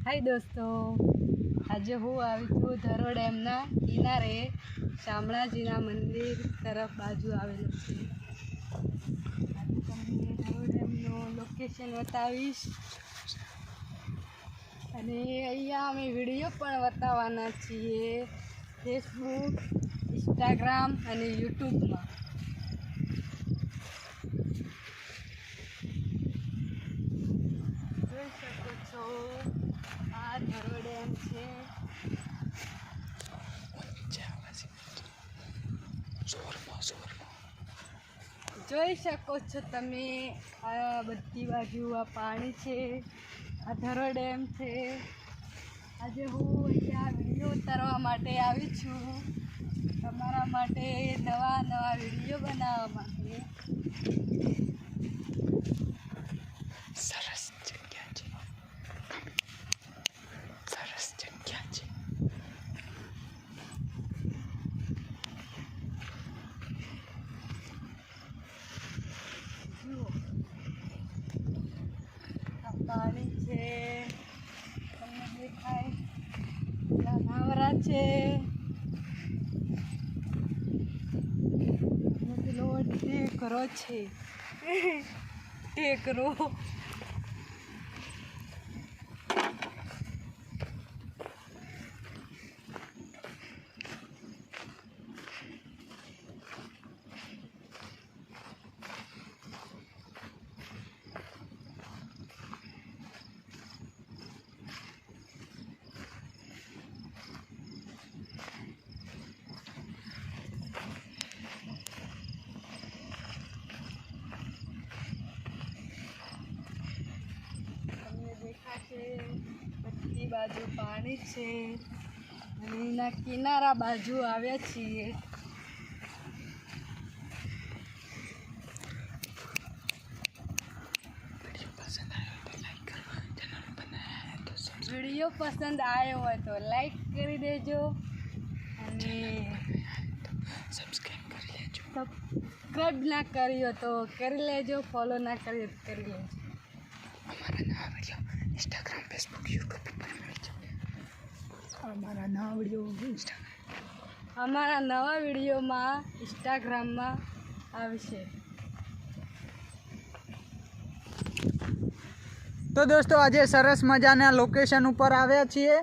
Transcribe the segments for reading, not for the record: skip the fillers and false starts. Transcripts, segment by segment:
हाय दोस्तों, आज हूँ आई छूँ धरोई डेमना किनारे शामळाजीना मंदिर तरफ बाजू आवेलू छे। आज तमने धरोई डेमनो लोकेशन बतावीश अने अहींया अमे विडियो पण बताववाना छीए फेसबुक, इंस्टाग्राम अने यूट्यूब में। જોઈ શકો છો આ ધરોઈ ડેમ છે। જોઈ શકો છો તમે આ બધી બાજુ આ પાણી છે, આ ધરોઈ ડેમ છે। આજે હું અહીંયા વિડીયો ઉતારવા માટે આવી છું, તમારા માટે નવા નવા વિડીયો બનાવવા માટે। સરસ જગ્યા છે, સરસ જગ્યા છે। જુઓ આ પાણી છે, તમને દેખાય પેલા નાવરા છે અને પેલો ટેકરો છે ટેકરો। बधी बाजू पानी छे अने एना किनारा बाजू आव्या छीए। वीडियो पसंद आयो हो तो लाइक करी देजो अने सब्सक्राइब ना करियो तो करी लेजो, फॉलो ना करियो तो करी लेजो। हमारा नवा वीडियो इंस्टाग्राम, फेसबुक, यूट्यूब पर मिल जाए। हमारा नवा वीडियो में इंस्टाग्राम में आवशे। तो दोस्तों आज सरस मजाना लोकेशन पर आव्या छीए।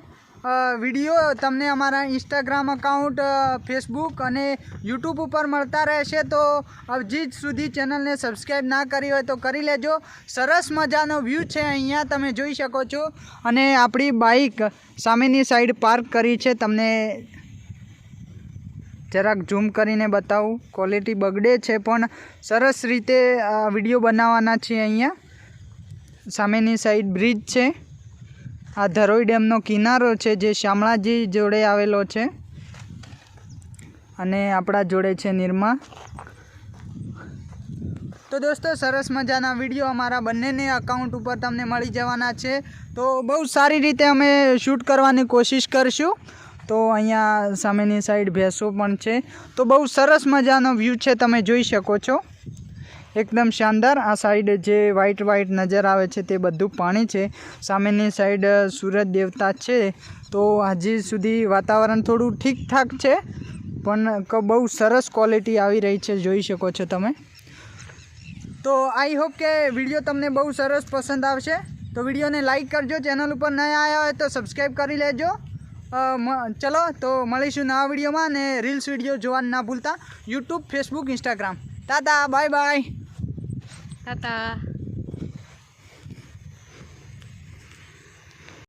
विडियो तमने अमारा इंस्टाग्राम अकाउंट, फेसबुक और यूट्यूब पर मळता रहेशे। तो हजी सुधी चेनल ने सब्सक्राइब ना करी हो तो करी लेजो। सरस मजानो व्यू है, अहींया तमे जोई शको छो। अने आपणी बाइक सामेनी साइड पार्क करी छे, तमने जराक झूम करीने बतावुं। क्वॉलिटी बगड़े छे पण सरस रीते विडियो बनाववाना छे। अहींया सामेनी साइड ब्रिज छे। आ धरोई डेमनो किनारो छे जे शामळाजी जोड़े आवेलो छे अने आपड़ा जोड़े छे निर्मा। तो दोस्तों सरस मजाना विडियो अमारा बंनेने अकाउंट पर तमने मळी जवाना छे। तो बहुत सारी रीते अमे शूट करवानी कोशिश करशुं। तो अहींया सामेनी साइड भैंसो पण छे। तो बहुत सरस मजानो व्यू छे, तमे जोई शको छो, एकदम शानदार। आ साइड जे व्हाइट व्हाइट नजर आवे छे ते बधुं पाणी छे। सामेनी साइड सूरज देवता छे। तो हजी सुधी वातावरण थोड़ुं ठीक ठाक छे पण बहु सरस क्वॉलिटी आवी रही छे, जोई शको छो तमे। तो आई होप के विडियो तमने बहु सरस पसंद आवशे। तो विडियो ने लाइक करजो, चेनल पर नया आया हो तो सब्सक्राइब करी लेजो। चलो तो मळीशुं नवा विडियो में ने रील्स विडियो जोवानुं ना भूलता। YouTube, Facebook, Instagram. Ta-ta, bye bye. Tata.